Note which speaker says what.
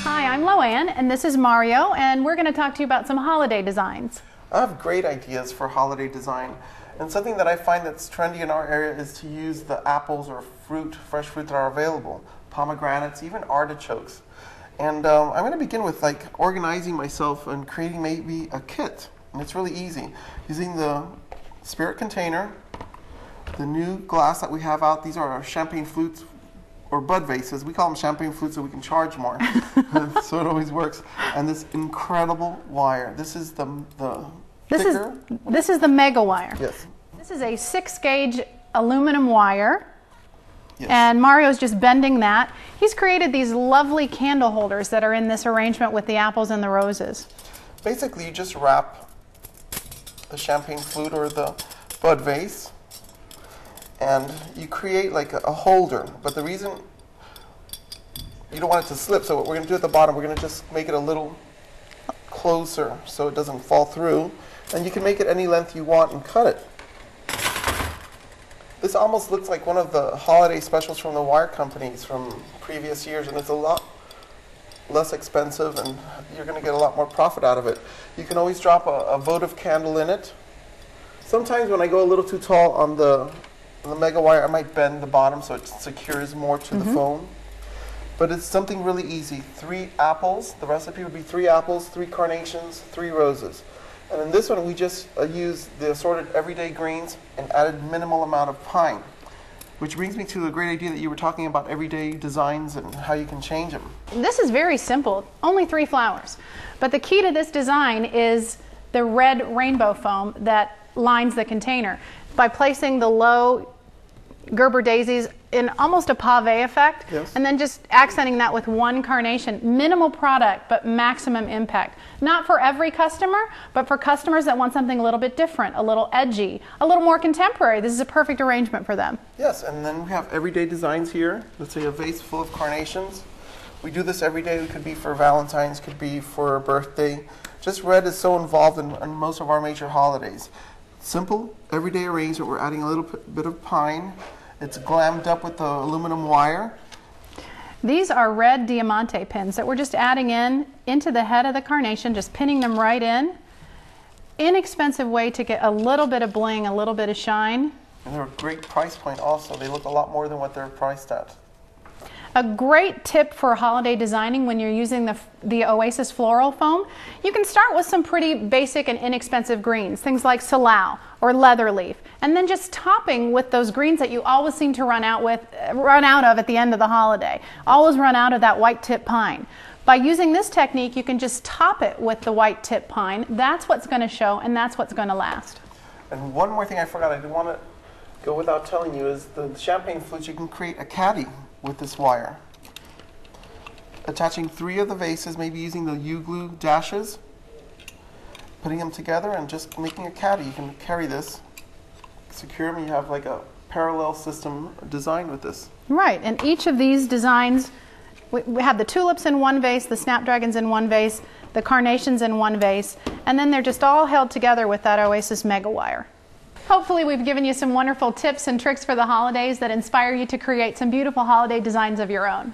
Speaker 1: Hi, I'm Loann, and this is Mario, and we're going to talk to you about some holiday designs.
Speaker 2: I have great ideas for holiday design, and something that I find that's trendy in our area is to use the apples or fresh fruit that are available, pomegranates, even artichokes. And I'm going to begin with organizing myself and creating maybe a kit, and it's really easy. Using the spirit container, the new glass that we have out, these are our champagne flutes or bud vases. We call them champagne flutes so we can charge more. So it always works. And this incredible wire. This is the thicker.
Speaker 1: This is the mega wire.
Speaker 2: Yes.
Speaker 1: This is a 6-gauge aluminum wire.
Speaker 2: Yes.
Speaker 1: And Mario's just bending that. He's created these lovely candle holders that are in this arrangement with the apples and the roses.
Speaker 2: Basically, you just wrap the champagne flute or the bud vase, and you create like a holder. But the reason you don't want it to slip, so what we're going to do at the bottom, we're going to just make it a little closer so it doesn't fall through. And you can make it any length you want and cut it. This almost looks like one of the holiday specials from the wire companies from previous years, and it's a lot less expensive, and you're going to get a lot more profit out of it. You can always drop a votive candle in it. Sometimes when I go a little too tall on the mega wire, I might bend the bottom so it secures more to the foam. But it's something really easy. 3 apples. The recipe would be 3 apples, 3 carnations, 3 roses. And in this one, we just used the assorted everyday greens and added minimal amount of pine. Which brings me to the great idea that you were talking about everyday designs and how you can change them.
Speaker 1: This is very simple, only 3 flowers. But the key to this design is the red rainbow foam that lines the container. By placing the low Gerber daisies in almost a pave effect,
Speaker 2: yes,
Speaker 1: and then just accenting that with 1 carnation. Minimal product, but maximum impact. Not for every customer, but for customers that want something a little bit different, a little edgy, a little more contemporary. This is a perfect arrangement for them.
Speaker 2: Yes, and then we have everyday designs here. Let's say a vase full of carnations. We do this every day. It could be for Valentine's, could be for a birthday. Just red is so involved in most of our major holidays. Simple, everyday arrangement. We're adding a little bit of pine. It's glammed up with the aluminum wire.
Speaker 1: These are red diamante pins that we're just adding into the head of the carnation, just pinning them right in. Inexpensive way to get a little bit of bling, a little bit of shine.
Speaker 2: And they're a great price point also. They look a lot more than what they're priced at.
Speaker 1: A great tip for holiday designing when you're using the Oasis floral foam, you can start with some pretty basic and inexpensive greens, things like salal or leather leaf, and then just topping with those greens that you always seem to run out of at the end of the holiday. Always run out of that white tip pine. By using this technique, you can just top it with the white tip pine. That's what's going to show, and that's what's going to last.
Speaker 2: And one more thing I forgot, I didn't want to go without telling you, is the champagne flutes. You can create a caddy with this wire. Attaching 3 of the vases, maybe using the U-glue dashes, putting them together and just making a caddy. You can carry this, secure them, you have like a parallel system design with this. Right,
Speaker 1: and each of these designs, we have the tulips in 1 vase, the snapdragons in 1 vase, the carnations in 1 vase, and then they're just all held together with that Oasis mega wire. Hopefully we've given you some wonderful tips and tricks for the holidays that inspire you to create some beautiful holiday designs of your own.